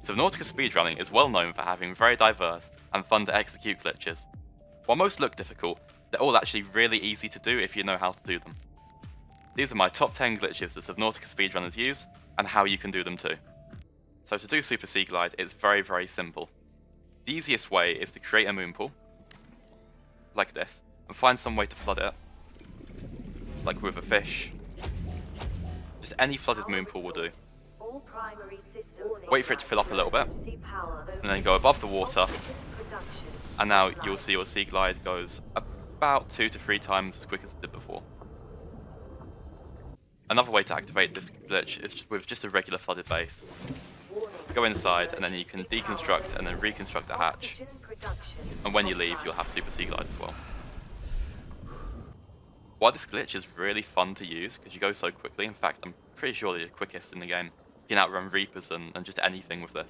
Subnautica speedrunning is well known for having very diverse and fun to execute glitches. While most look difficult, they're all actually really easy to do if you know how to do them. These are my top 10 glitches that Subnautica speedrunners use, and how you can do them too. So to do Super Seaglide, it's very simple. The easiest way is to create a moon pool, like this, and find some way to flood it, like with a fish. Just any flooded moon pool will do. Wait for it to fill up a little bit, and then go above the water, and now you'll see your Seaglide goes about 2 to 3 times as quick as it did before. Another way to activate this glitch is with just a regular flooded base. Go inside, and then you can deconstruct and then reconstruct the hatch, and when you leave you'll have Super Seaglide as well. While this glitch is really fun to use because you go so quickly, in fact I'm pretty sure you're the quickest in the game. You can outrun Reapers and just anything with this.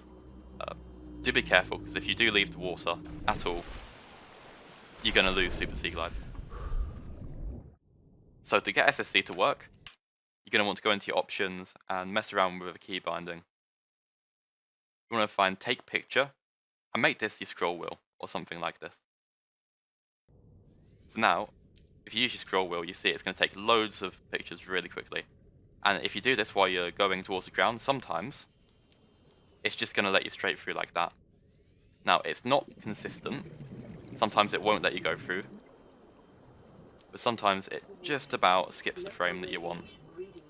Do be careful, because if you do leave the water at all, you're going to lose Super Seaglide. So to get SSC to work, you're going to want to go into your options and mess around with a key binding. You want to find Take Picture and make this your scroll wheel or something like this. So now, if you use your scroll wheel, you see it's going to take loads of pictures really quickly. And if you do this while you're going towards the ground, sometimes it's just going to let you straight through like that. Now, it's not consistent. Sometimes it won't let you go through, but sometimes it just about skips the frame that you want,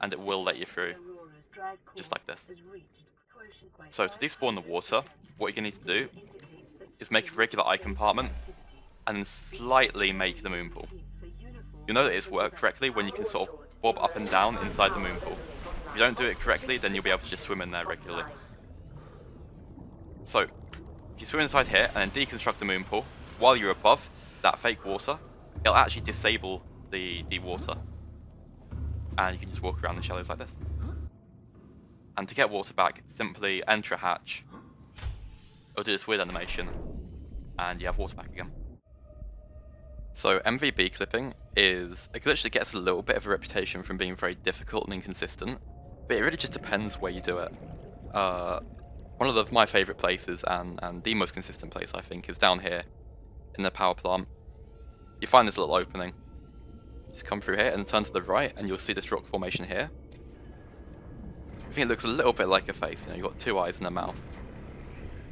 and it will let you through, just like this. So to despawn the water, what you're going to need to do is make a regular eye compartment, and then slightly make the moon pool. You'll know that it's worked correctly when you can sort of bob up and down inside the moon pool. If you don't do it correctly, then you'll be able to just swim in there regularly. So, if you swim inside here and then deconstruct the moon pool, while you're above that fake water, it'll actually disable the water. And you can just walk around the shallows like this. And to get water back, simply enter a hatch. It'll do this weird animation, and you have water back again. So MVB clipping is a glitch that gets a little bit of a reputation from being very difficult and inconsistent, but it really just depends where you do it. One of my favourite places and the most consistent place I think is down here in the power plant. You find this little opening, just come through here and turn to the right and you'll see this rock formation here. I think it looks a little bit like a face, you've got 2 eyes and a mouth.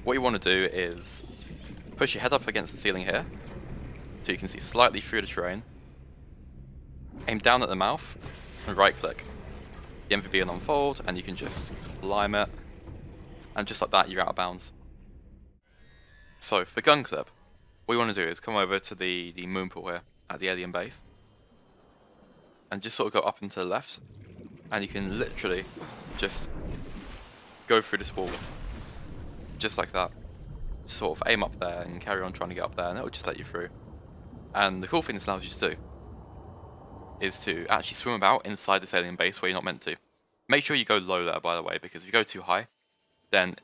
What you want to do is push your head up against the ceiling here, so you can see slightly through the terrain. Aim down at the mouth and right click. The MVB will unfold and you can just climb it, and just like that you're out of bounds. So for gun clip, what you want to do is come over to the moon pool here at the alien base, and just sort of go up and to the left, and you can literally just go through this wall, just like that. Sort of aim up there and carry on trying to get up there, and it'll just let you through. And the cool thing this allows you to do is to actually swim about inside this alien base where you're not meant to. Make sure you go low there, by the way, because if you go too high, then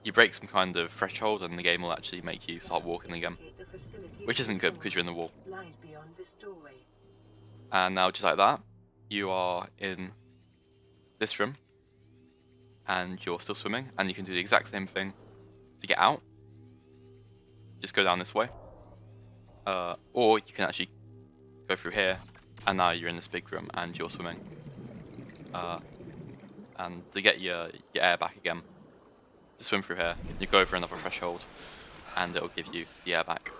you break some kind of threshold and the game will actually make you start walking again, which isn't good because you're in the wall. And now just like that, you are in this room and you're still swimming, and you can do the exact same thing to get out. Just go down this way, or you can actually go through here, and now you're in this big room and you're swimming. And to get your air back again, just swim through here, you go over another threshold, and it'll give you the air back.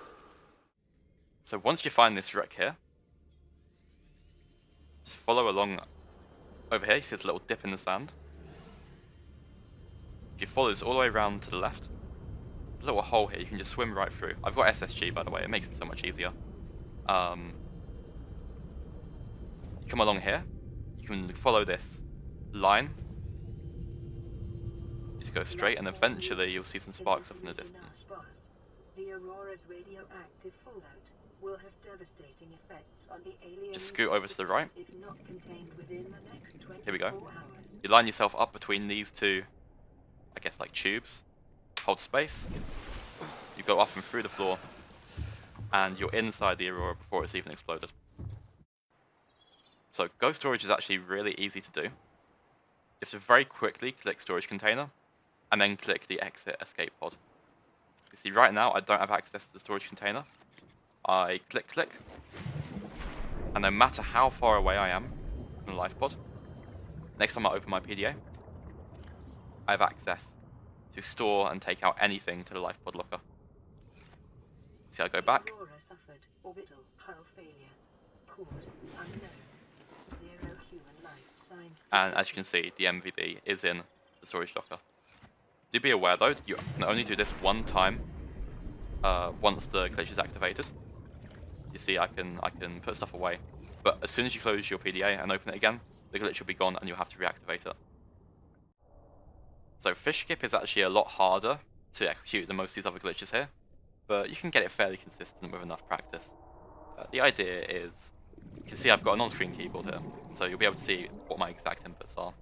So once you find this wreck here, just follow along over here. You see this little dip in the sand. If you follow this all the way around to the left, a little hole here, you can just swim right through. I've got SSG, by the way, it makes it so much easier. You come along here, you can follow this line, just go straight, and eventually you'll see some sparks off in the distance. The Aurora's radioactive fallout will have devastating effects on the alien. Just scoot over to the right. If not contained within the next 24 Here we go. hours. You line yourself up between these two, I guess like tubes. Hold space. You go up and through the floor, and you're inside the Aurora before it's even exploded. So ghost storage is actually really easy to do. You have to very quickly click storage container, and then click the exit escape pod. You see right now I don't have access to the storage container. I click, and no matter how far away I am from the life pod, next time I open my PDA, I have access to store and take out anything to the life pod locker. See, I go back. Aurora suffered orbital hull failure. Cause unknown. 0 human life signs. And as you can see, the MVB is in the storage locker. Do be aware though, you can only do this one time once the glitch is activated. You see, I can put stuff away, but as soon as you close your PDA and open it again, the glitch will be gone and you'll have to reactivate it. So fish skip is actually a lot harder to execute than most of these other glitches here, but you can get it fairly consistent with enough practice. The idea is, you can see I've got an on-screen keyboard here, so you'll be able to see what my exact inputs are.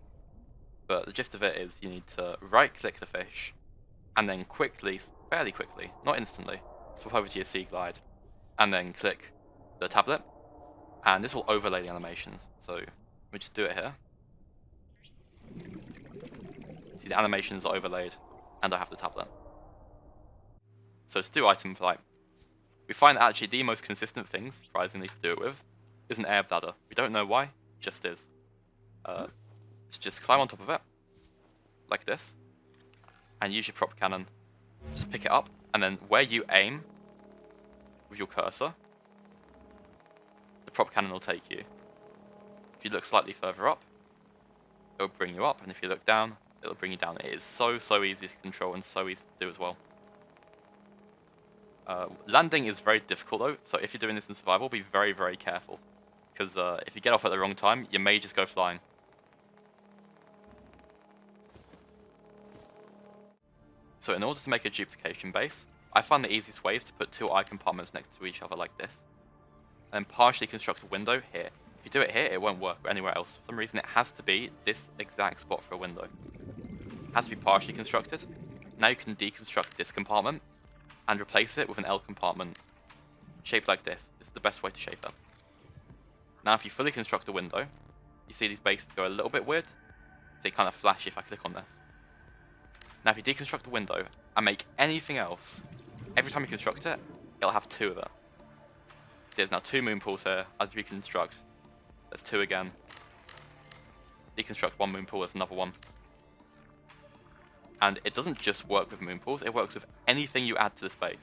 But the gist of it is you need to right-click the fish, and then quickly, fairly quickly, not instantly, swap over to your Seaglide, and then click the tablet, and this will overlay the animations. So we just do it here. See, the animations are overlaid, and I have the tablet. So to do item flight, we find that actually the most consistent thing, surprisingly, to do it with is an air bladder. We don't know why, it just is. Just climb on top of it, like this, and use your prop cannon. Just pick it up, and then where you aim with your cursor, the prop cannon will take you. If you look slightly further up, it'll bring you up, and if you look down, it'll bring you down. It is so easy to control and so easy to do as well. Landing is very difficult though, so if you're doing this in survival, be very careful, because if you get off at the wrong time, you may just go flying. So in order to make a duplication base, I find the easiest way is to put 2 eye compartments next to each other like this, and then partially construct a window here. If you do it here, it won't work anywhere else. For some reason, it has to be this exact spot for a window. It has to be partially constructed. Now you can deconstruct this compartment and replace it with an L compartment shaped like this. This is the best way to shape it. Now if you fully construct a window, you see these bases go a little bit weird. They kind of flash if I click on this. Now if you deconstruct the window and make anything else, every time you construct it, it'll have 2 of it. See, there's now 2 moon pools here. As reconstruct, there's 2 again. Deconstruct 1 moon pool, there's another 1. And it doesn't just work with moon pools, it works with anything you add to the space,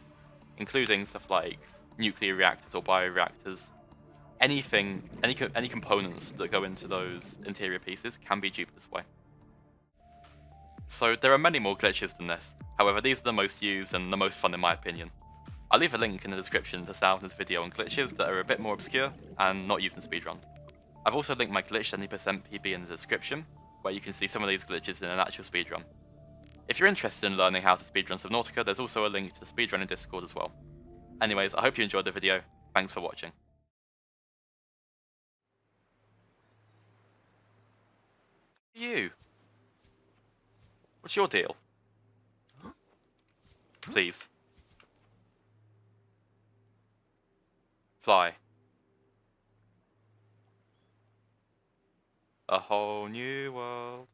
including stuff like nuclear reactors or bioreactors. Anything, any components that go into those interior pieces can be duped this way. So there are many more glitches than this, however these are the most used and the most fun in my opinion. I'll leave a link in the description to Salvin's video on glitches that are a bit more obscure and not used in speedruns. I've also linked my glitch 70% PB in the description, where you can see some of these glitches in an actual speedrun. If you're interested in learning how to speedrun Subnautica, there's also a link to the speedrunning Discord as well. Anyways, I hope you enjoyed the video, thanks for watching. You! What's your deal? Please. Fly. A whole new world.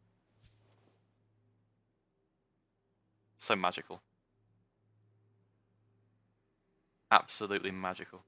So magical. Absolutely magical.